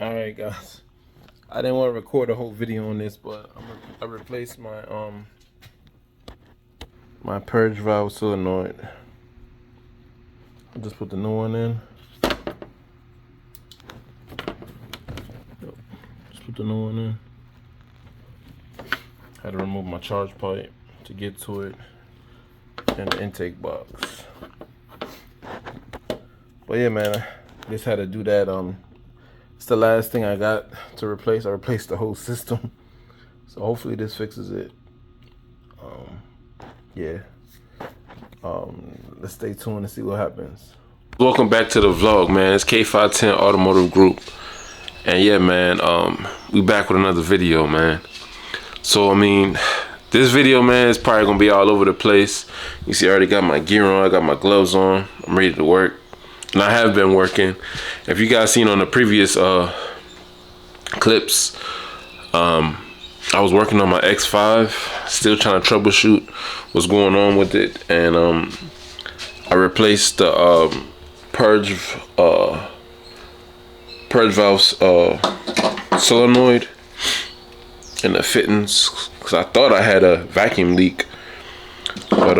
Alright guys, I didn't want to record a whole video on this, but I replaced my my purge valve solenoid. I just put the new one in. Just put the new one in. Had to remove my charge pipe to get to it and the intake box. But yeah, man, I just had to do that. It's the last thing I got to replace. I replaced the whole system, so hopefully this fixes it. Yeah. Let's stay tuned and see what happens. Welcome back to the vlog, man. It's K510 Automotive Group, and yeah, man, we back with another video, man. So I mean, this video, man, is probably gonna be all over the place. You see, I already got my gear on. I got my gloves on. I'm ready to work. And I have been working. If you guys seen on the previous clips, I was working on my X5, still trying to troubleshoot what's going on with it, and I replaced the purge valve solenoid and the fittings, because I thought I had a vacuum leak. But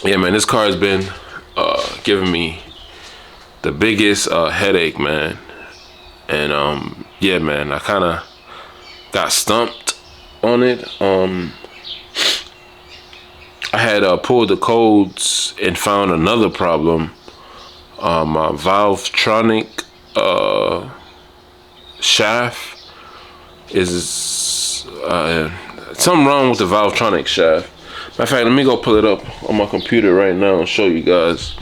yeah, man, this car has been giving me the biggest headache, man. And yeah, man, I kind of got stumped on it. I had pulled the codes and found another problem. My Valvetronic shaft is something wrong with the Valvetronic shaft. Matter of fact, let me go pull it up on my computer right now and show you guys.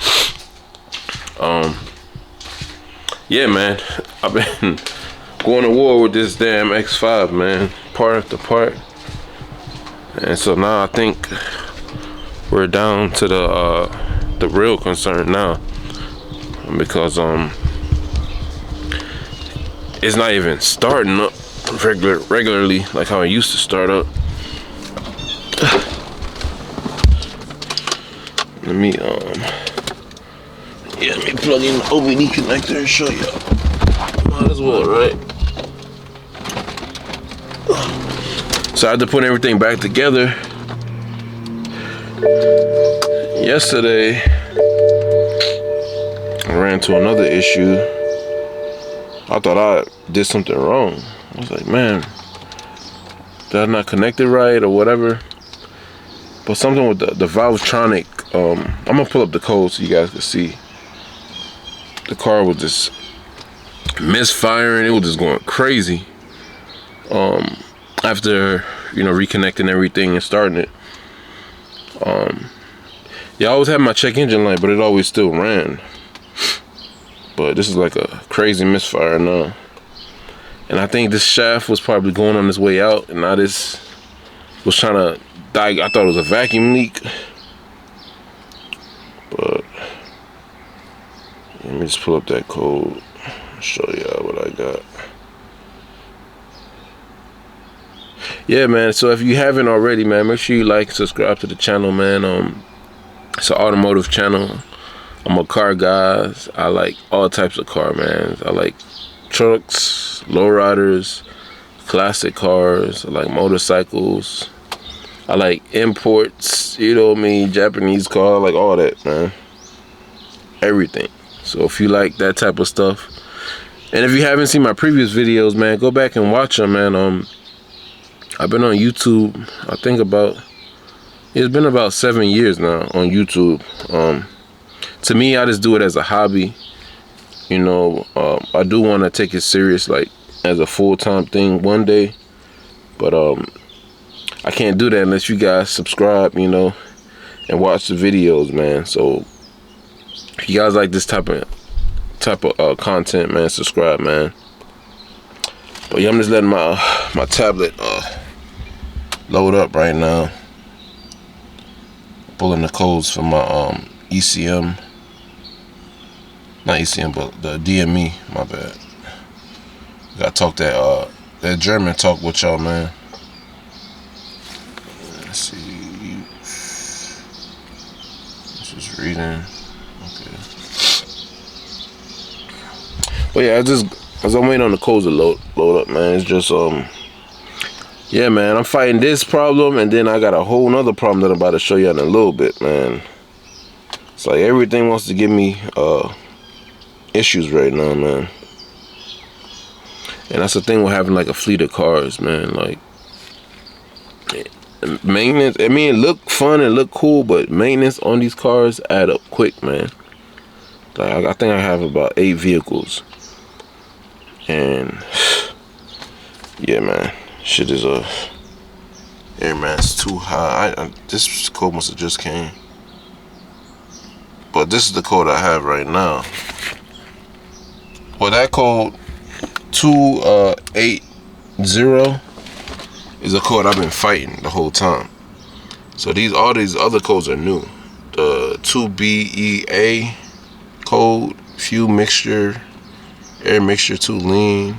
Yeah, man, I've been going to war with this damn X5, man, part after part. And so now I think we're down to the real concern now, because it's not even starting up regularly like how it used to start up. Let me let me plug in the OBD connector and show y'all. Might as well, right? So I had to put everything back together. Yesterday, I ran into another issue. I thought I did something wrong. I was like, man, did I not connect it right or whatever? But something with the Valvetronic, I'm gonna pull up the code so you guys can see. The car was just misfiring. It was just going crazy. After, you know, reconnecting everything and starting it. Yeah, I always had my check engine light, but it always still ran. But this is like a crazy misfire now. And I think this shaft was probably going on its way out, and I just was trying to I thought it was a vacuum leak. But let me just pull up that code and show y'all what I got. Yeah, man, so if you haven't already, man, make sure you like and subscribe to the channel, man. It's an automotive channel. I'm a car guy. I like all types of car, man. I like trucks, lowriders, classic cars. I like motorcycles. I like imports, you know what I mean, Japanese car, I like all that, man. Everything. So if you like that type of stuff, and if you haven't seen my previous videos, man, go back and watch them, man. I've been on YouTube, I think it's been about 7 years now on YouTube. To me, I just do it as a hobby. You know, I do want to take it serious, like as a full-time thing one day, but I can't do that unless you guys subscribe, you know, and watch the videos, man. So if you guys like this type of content, man, subscribe, man. But yeah, I'm just letting my tablet load up right now. Pulling the codes from my ECM, not ECM, but the DME. My bad. Gotta talk that German talk with y'all, man. Let's see. This is reading. Okay. But yeah, as I'm waiting on the codes to load up, man, it's just yeah, man, I'm fighting this problem, and then I got a whole nother problem that I'm about to show you in a little bit, man. It's like everything wants to give me issues right now, man. And that's the thing with having like a fleet of cars, man. Like maintenance, I mean, it look fun and look cool, but maintenance on these cars add up quick, man. Like, I think I have about 8 vehicles, and yeah, man, shit is air mass too high. This code must have just came, but this is the code I have right now. Well, that code 280 is a code I've been fighting the whole time. So all these other codes are new. The 2BEA code, fuel mixture, air mixture too lean.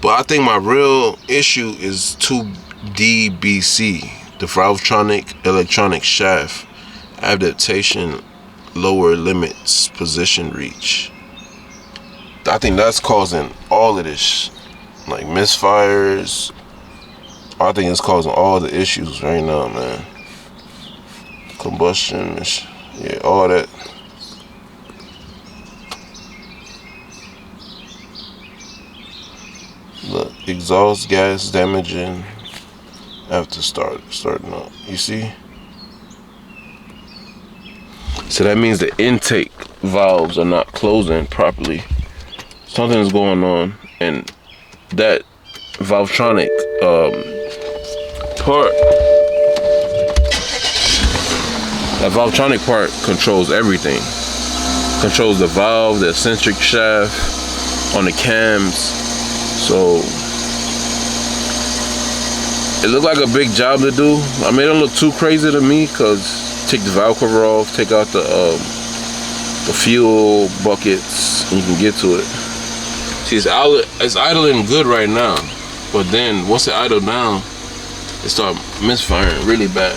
But I think my real issue is 2DBC, the Valvetronic electronic shaft adaptation, lower limits position reach. I think that's causing all of this, like misfires. I think it's causing all the issues right now, man. Combustion, yeah, all that. Look, exhaust gas damaging after starting up. You see? So that means the intake valves are not closing properly. Something's going on, and that Valvetronic part, that Valvetronic part controls everything. Controls the valve, the eccentric shaft on the cams. So it looked like a big job to do. I mean, it don't look too crazy to me, because take the valve cover off, take out the fuel buckets, and you can get to it. See, it's idling good right now, but then once it idle down, it start misfiring really bad.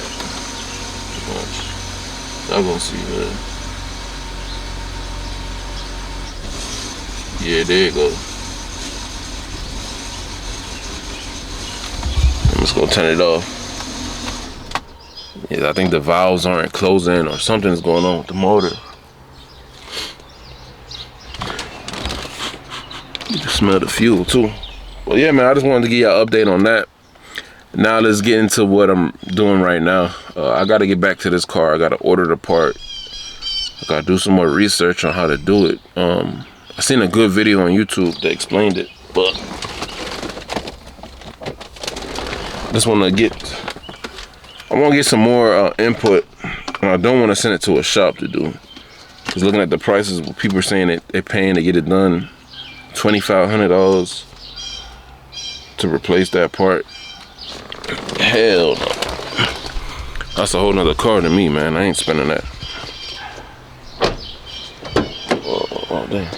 I'm gonna see, man. Yeah, there you go. I'm just gonna turn it off. Yeah, I think the valves aren't closing, or something's going on with the motor. You can smell the fuel too. Well, yeah, man, I just wanted to give you an update on that. Now let's get into what I'm doing right now. I gotta get back to this car. I gotta order the part. I gotta do some more research on how to do it. I seen a good video on YouTube that explained it, but I just wanna get some more input, and I don't want to send it to a shop to do. Because looking at the prices, people are saying that they're paying to get it done $2,500 to replace that part. Hell no. That's a whole nother car to me, man. I ain't spending that. Oh damn.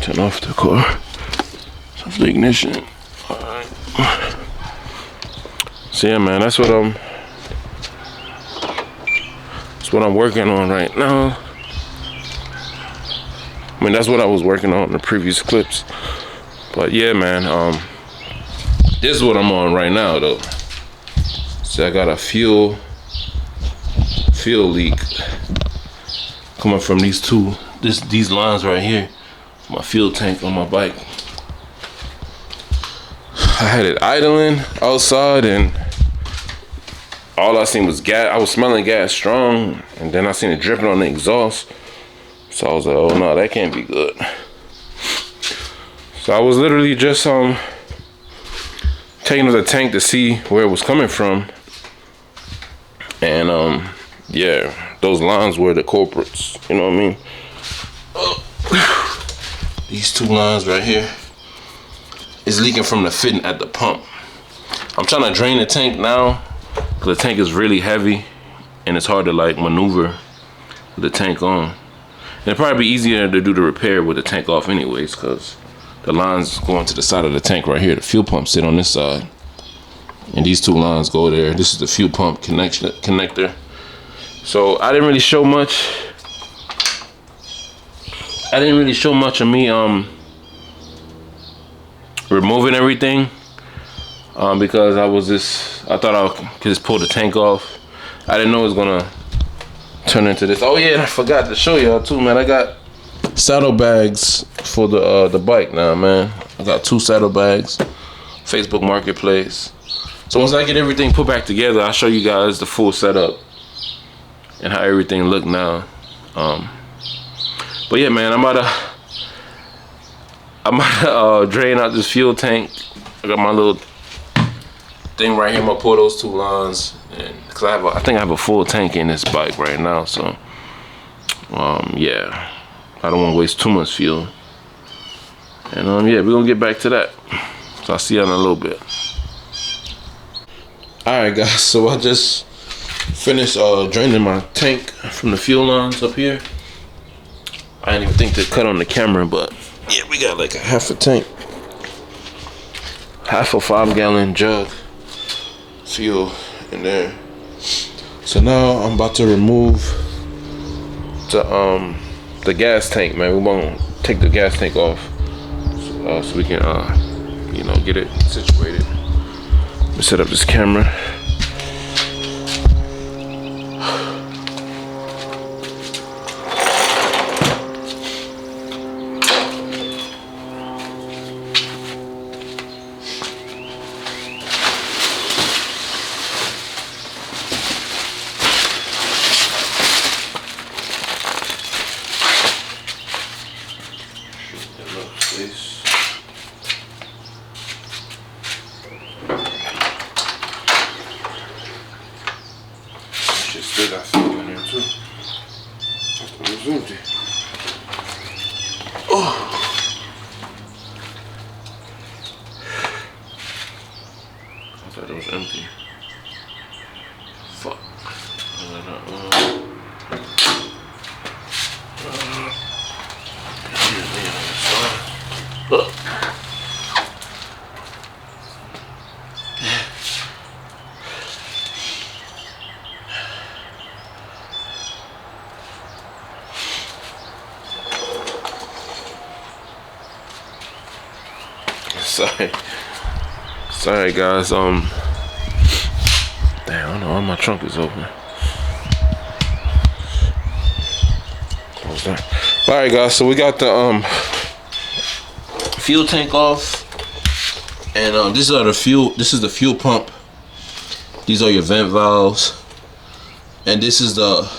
Turn off the car. Turn off the ignition. Alright. So yeah, man, that's what I'm working on right now. I mean, that's what I was working on in the previous clips. But yeah, man, this is what I'm on right now, though. So I got a fuel leak coming from these lines right here. My fuel tank on my bike. I had it idling outside, and all I seen was gas. I was smelling gas strong, and then I seen it dripping on the exhaust. So I was like, oh no, that can't be good. So I was literally just taking to the tank to see where it was coming from. And yeah, those lines were the culprits, you know what I mean? These two lines right here is leaking from the fitting at the pump. I'm trying to drain the tank now, because the tank is really heavy and it's hard to like maneuver with the tank on. And it'd probably be easier to do the repair with the tank off anyways, because the lines going to the side of the tank right here. The fuel pump sit on this side, and these two lines go there. This is the fuel pump connector. So I didn't really show much I didn't really show much of me removing everything because I thought I could just pull the tank off. I didn't know it was gonna turn into this. Oh yeah, and I forgot to show y'all too, man. I got saddlebags for the bike now, man. I got 2 saddlebags, Facebook Marketplace. So once I get everything put back together, I'll show you guys the full setup and how everything look now. But yeah, man, I'm about to drain out this fuel tank. I got my little thing right here. I'm gonna pour those 2 lines, and cause I think I have a full tank in this bike right now. So yeah, I don't want to waste too much fuel. And yeah, we're gonna get back to that. So I'll see you in a little bit. All right, guys. So I just finished draining my tank from the fuel lines up here. I didn't even think to cut on the camera, but yeah, we got like a half a tank, half a 5-gallon jug fuel in there. So now I'm about to remove the gas tank, man. We won't take the gas tank off so we can you know, get it situated. Let me set up this camera. Still got fuel in there too. It was empty. Oh. I thought it was empty. Fuck. Sorry guys, damn, I don't know why my trunk is open. Close that. Alright guys, so we got the fuel tank off. And this is the fuel pump. These are your vent valves. And this is the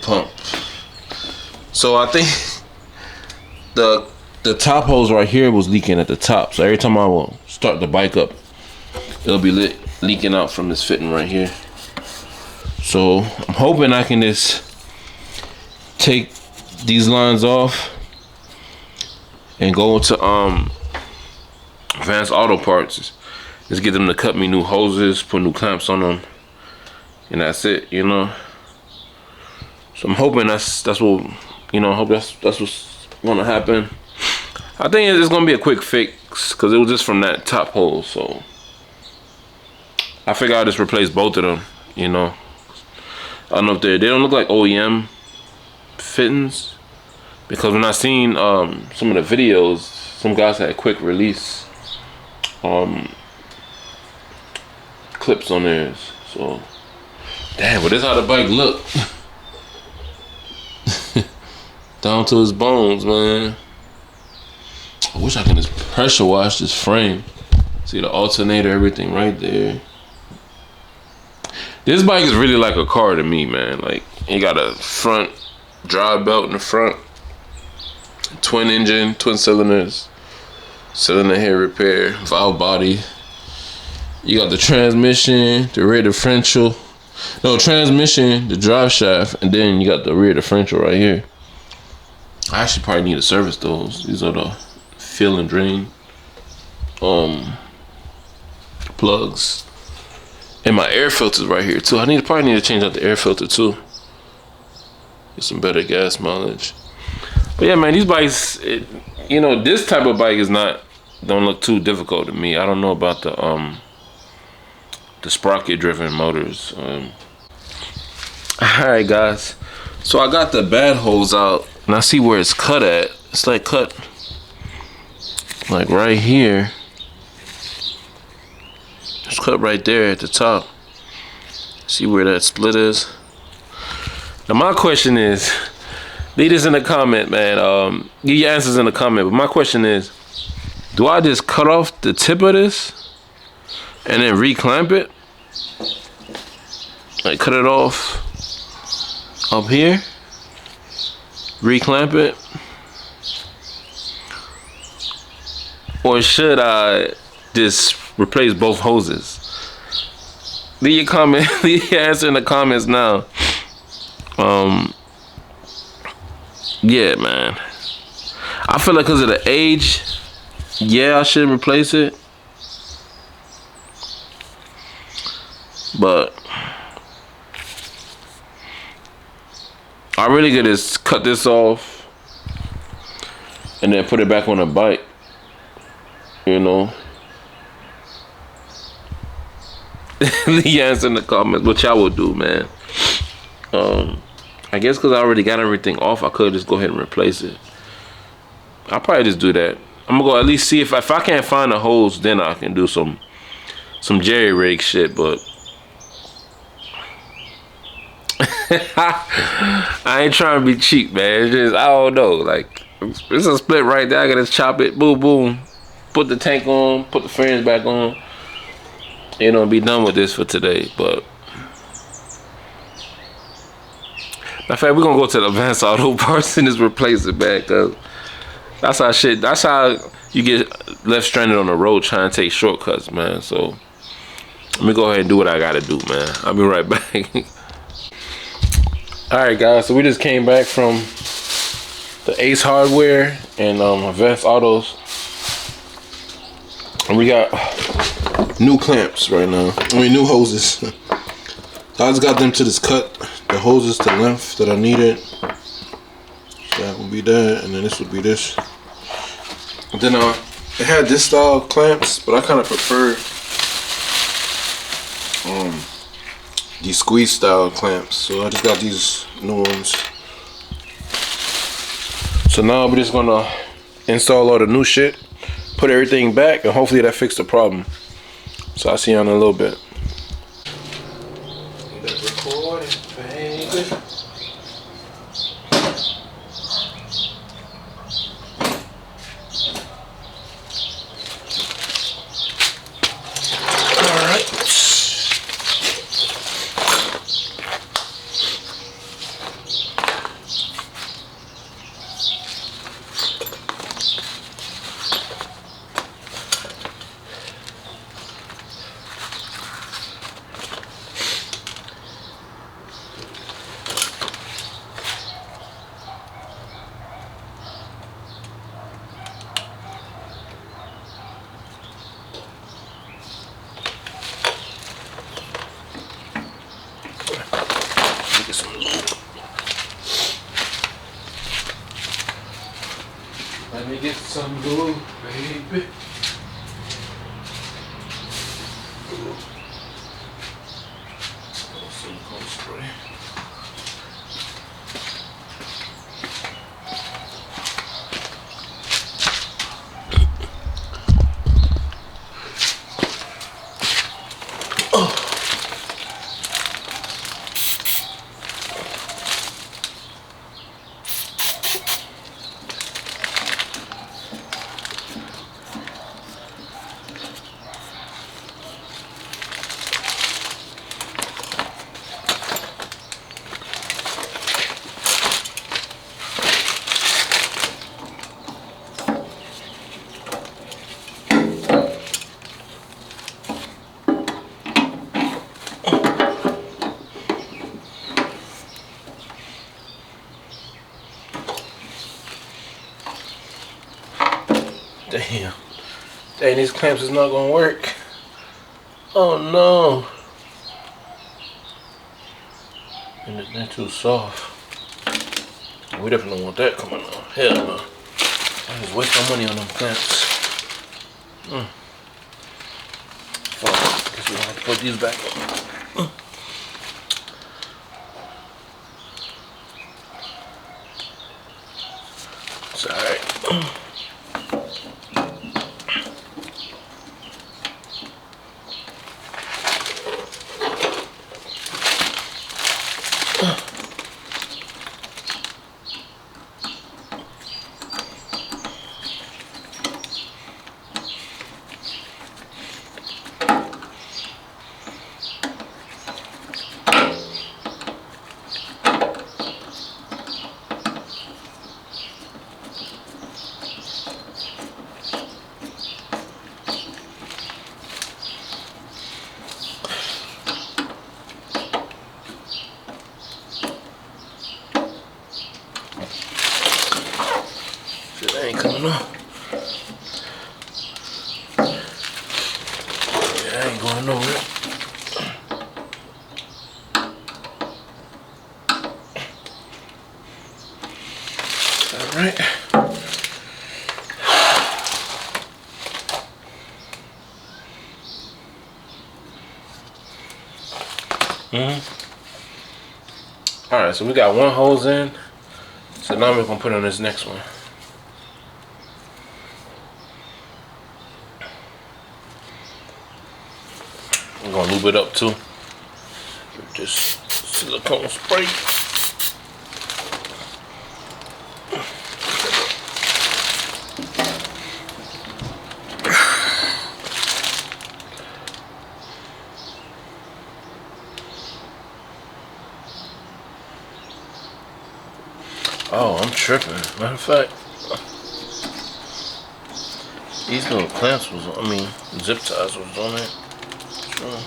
pump. So I think the top hose right here was leaking at the top. So every time I will start the bike up, it'll be leaking out from this fitting right here. So I'm hoping I can just take these lines off and go to Advanced Auto Parts. Just get them to cut me new hoses, put new clamps on them, and that's it, you know. So I'm hoping that's what, you know, I hope that's what's gonna happen. I think it's gonna be a quick fix because it was just from that top hole. So I figure I'll just replace both of them, you know. I don't know if they don't look like OEM fittings, because when I seen some of the videos, some guys had quick release clips on theirs. So damn, but this how the bike look. Down to his bones, man. I wish I could just pressure wash this frame. See the alternator, everything right there. This bike is really like a car to me, man. Like, you got a front drive belt in the front, twin engine, twin cylinders, cylinder head repair, valve body. You got the transmission, the rear differential. No, transmission, the drive shaft, and then you got the rear differential right here. I actually probably need to service those. These are the fill and drain plugs. And my air filters right here too. I probably need to change out the air filter too. Get some better gas mileage. But yeah, man, these bikes, you know, this type of bike don't look too difficult to me. I don't know about the sprocket driven motors. Alright guys, So I got the bad holes out, and I see where it's cut at. It's like cut, like right here. It's cut right there at the top. See where that split is? Now my question is, leave this in the comment, man. Give your answers in the comment. But my question is, do I just cut off the tip of this and then reclamp it? Like cut it off up here, reclamp it, or should I just replace both hoses? Leave your comment, leave your answer in the comments now. Yeah, man. I feel like because of the age, yeah, I should replace it. But I really could just cut this off and then put it back on the bike, you know. Leave your answer in the comments what y'all would do, man. I guess because I already got everything off, I could just go ahead and replace it. I'll probably just do that. I'm gonna go at least see if I can't find the holes, then I can do some jerry rig shit. But I ain't trying to be cheap, man. It's just, I don't know. Like, it's a split right there. I gotta chop it, boom, boom, put the tank on, put the frames back on. You know, be done with this for today. But matter of fact, we're gonna go to the Advanced Auto Parts and just replace it, man. Cause that's how shit. That's how you get left stranded on the road trying to take shortcuts, man. So let me go ahead and do what I gotta do, man. I'll be right back. All right, guys. So we just came back from the Ace Hardware and Advanced Autos, and we got new clamps right now. I mean, new hoses. I just got them to just cut the hoses to length that I needed. So that would be that, and then this would be this. And then it had this style clamps, but I kind of prefer these squeeze style clamps. So I just got these new ones. So now we're just gonna install all the new shit, put everything back, and hopefully that fixed the problem. So I'll see you in a little bit. Let me get some glue, baby. Silicone spray. Damn. Dang, these clamps is not gonna work. Oh no. And they're too soft. We definitely don't want that coming on. Hell no. I just waste my money on them clamps. Fuck. Guess we're gonna have to put these back on. know. Yeah, I ain't going nowhere. All right. All right, so we got one hose in. So now we're gonna put on this next one. I'm gonna lube it up too with this silicone spray. Oh, I'm tripping. Matter of fact, these little clamps was, zip ties was on it. Sure.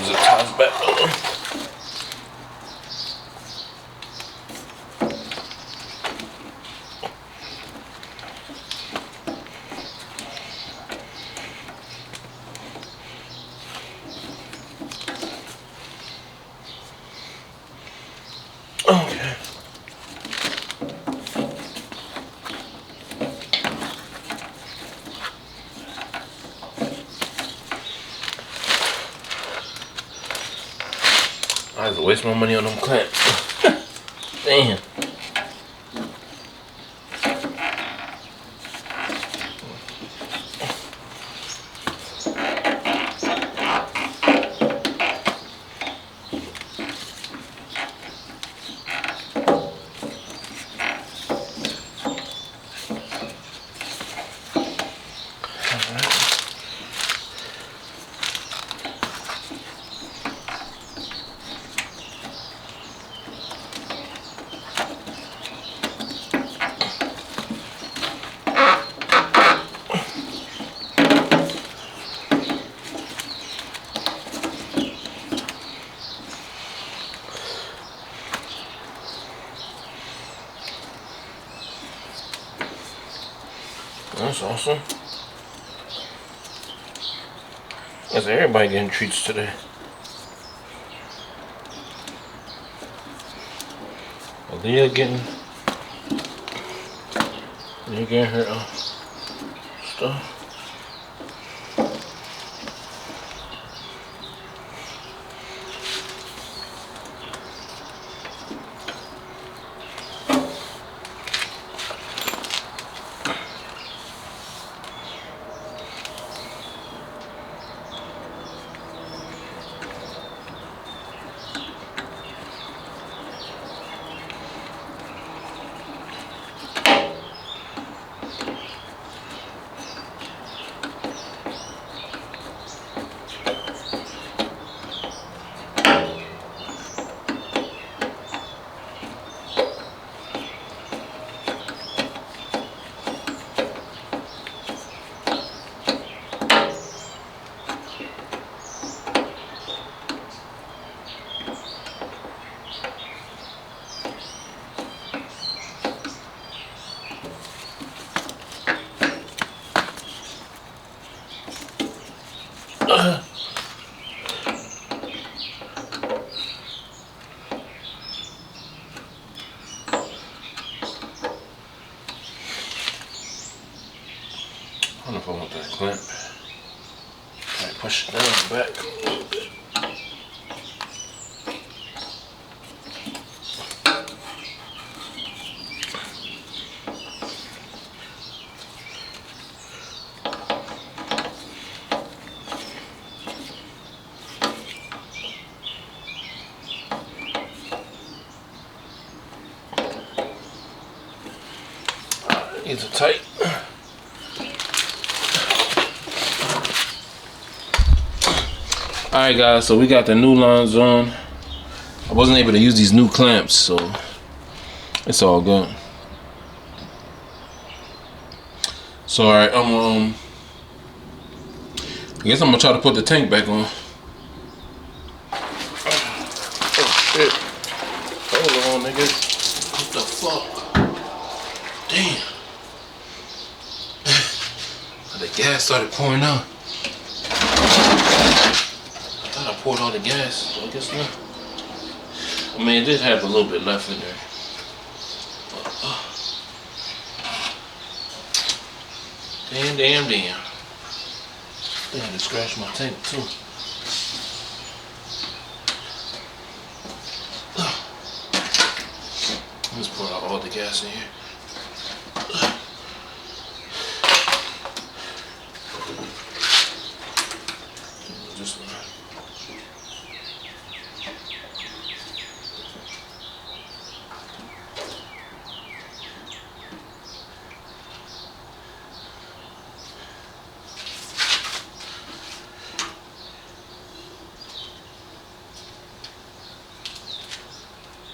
Zip ties back on. Okay. I have to waste my money on them clamps. Damn. That's awesome. That's everybody getting treats today. Leah getting her stuff. I don't know if I want that clamp. I push it down back a little bit. These are tight. Alright guys, so we got the new lines on. I wasn't able to use these new clamps, so it's all good. So alright, I guess I'm gonna try to put the tank back on. Oh shit. Hold on, niggas. What the fuck? Damn. The gas started pouring out. I thought I poured all the gas, but I guess not. I mean, it did have a little bit left in there. Damn. I had to scratch my tank too. Let's pour out all the gas in here. This one.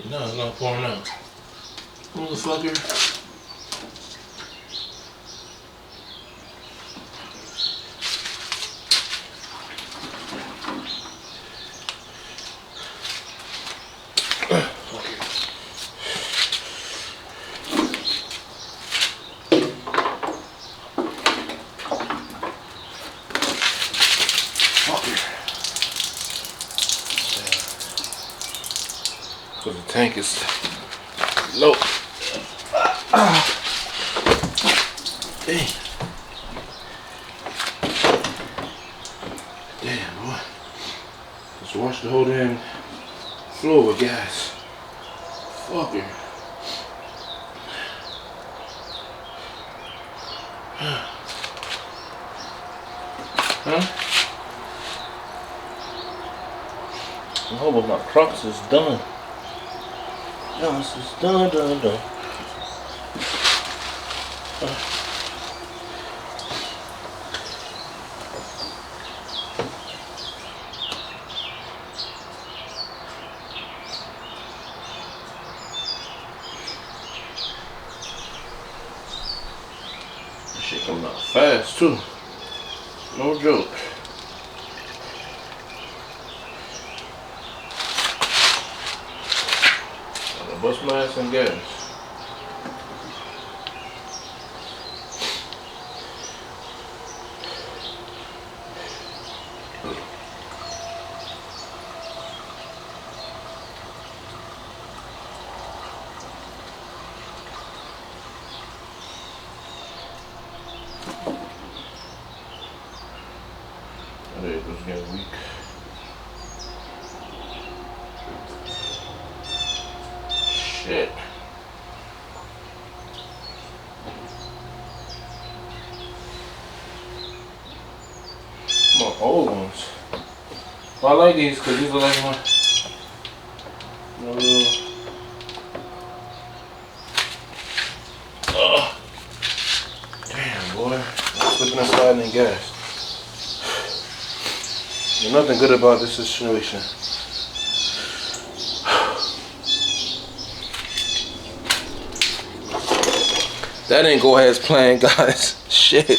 No, it's not pouring out. Motherfucker. Because the tank is low. Damn. Damn, boy. Just wash the whole damn floor with gas. Fucker. Huh? I hope my Crocs is done. This is done. This shit coming out fast too. No joke. Bust my ass and gas. There it goes getting weak. Shit. My old ones. Well, I like these because these are like my little. Damn, boy. I'm slipping and sliding in gas. There's nothing good about this situation. That didn't go as planned, guys. Shit.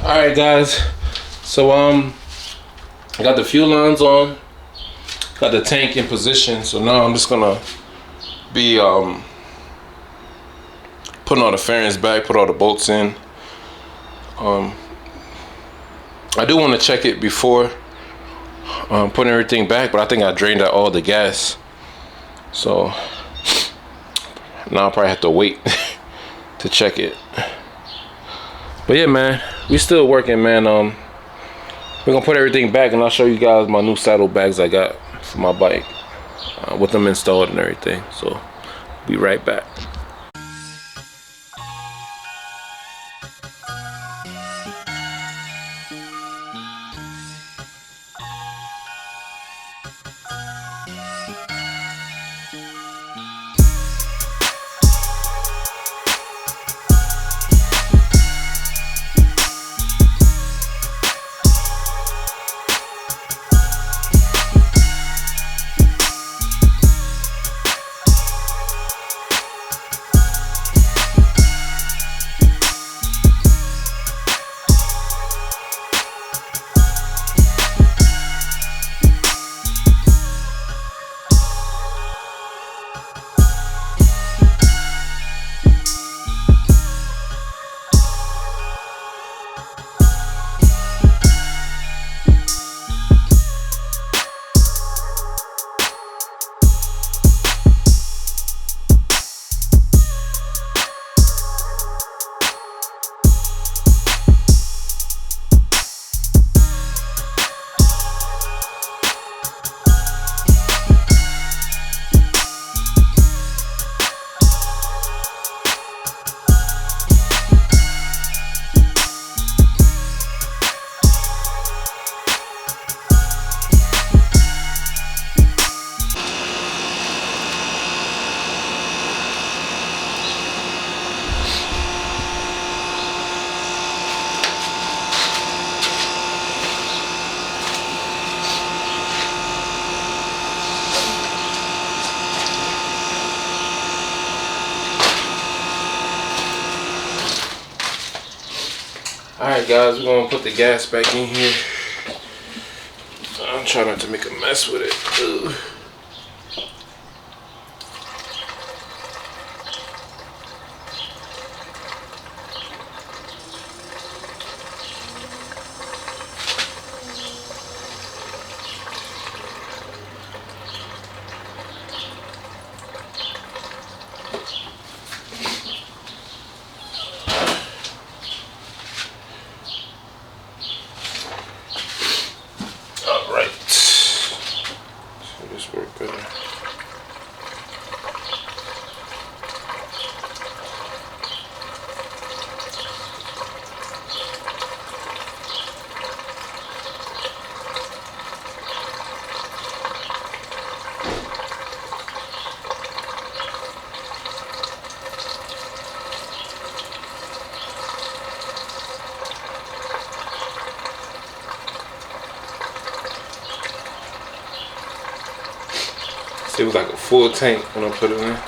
Alright, guys. So, I got the fuel lines on. Got the tank in position. So now I'm just gonna be putting all the fairings back, put all the bolts in. I do want to check it before putting everything back, but I think I drained out all the gas. So now I'll probably have to wait to check it. But yeah, man, we still working, man. We're gonna put everything back, and I'll show you guys my new saddlebags I got for my bike with them installed and everything. So be right back. Alright guys, we're gonna put the gas back in here. I'm trying not to make a mess with it. Ugh. It was like a full tank when I put it in.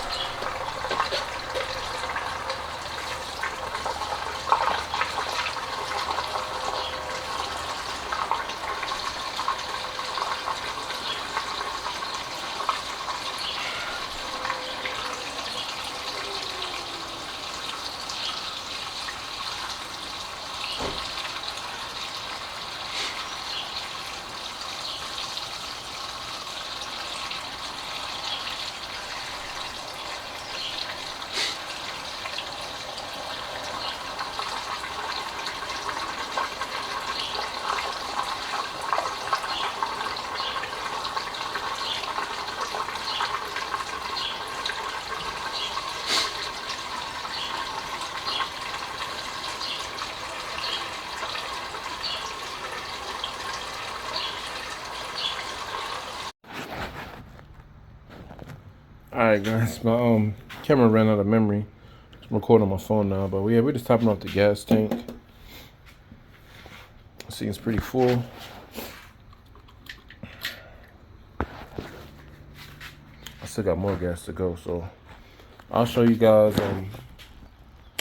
Alright guys, my camera ran out of memory. I'm recording on my phone now, but we're just topping off the gas tank. Seems pretty full. I still got more gas to go, so I'll show you guys.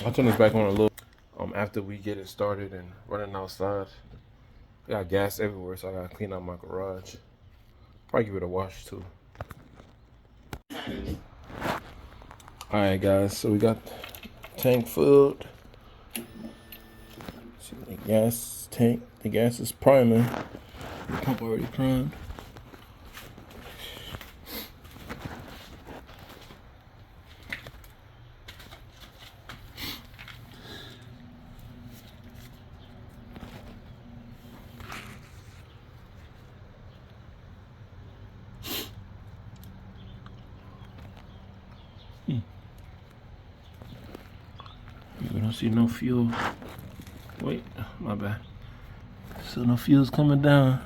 I'll turn this back on a little after we get it started and running outside. I got gas everywhere, so I gotta clean out my garage. Probably give it a wash too. Alright guys, so we got tank filled. See the gas tank, the gas is priming. The pump already primed. We don't see no fuel. Wait, my bad. So no fuel's coming down.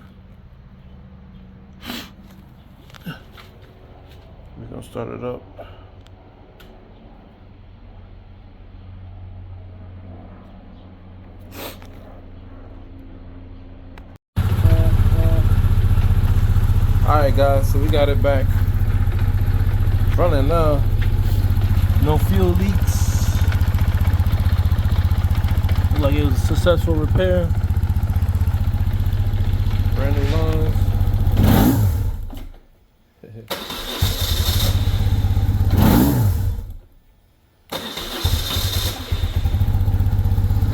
We're gonna start it up. Alright guys, so we got it back running now. No fuel leaks. Looked like it was a successful repair. Brand new lines.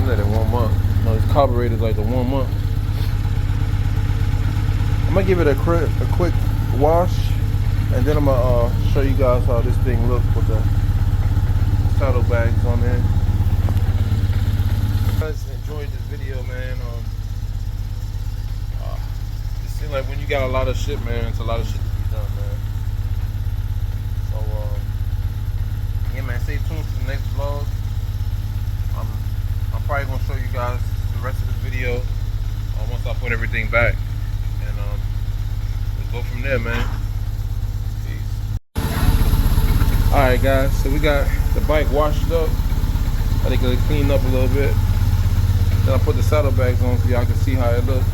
Let it warm up. No, these carburetors like to warm up. I'm gonna give it a quick wash, and then I'm gonna show you guys how this thing looks with the saddlebags on there. If you guys enjoyed this video, man, it seems like when you got a lot of shit, man, it's a lot of shit to be done, man. So yeah, man, stay tuned for the next vlog. I'm probably gonna show you guys the rest of this video once I put everything back, and let's go from there, man. Peace. Alright guys, so we got the bike washed up. I think it'll clean up a little bit. Then I put the saddlebags on so y'all can see how it looks.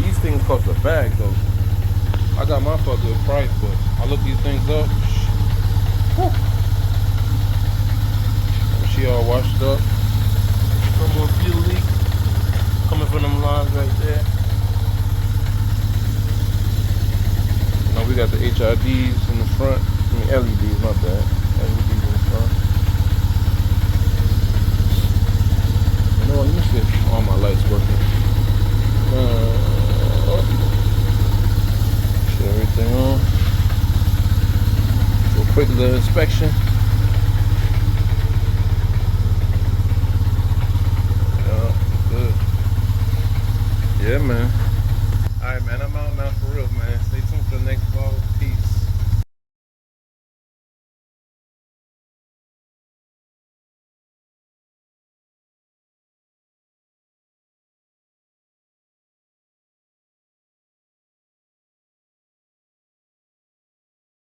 These things cost a bag though. I got my fuck good price, but I look these things up. Whew. She all washed up. No more fuel leak coming from them lines right there. Now we got the HIDs in the front. I mean LEDs, my bad. LEDs in the front. You know what? Let me see if all my lights working. Shut everything on. Do a quick little inspection. Good. Yeah, man. All right, man. I'm out.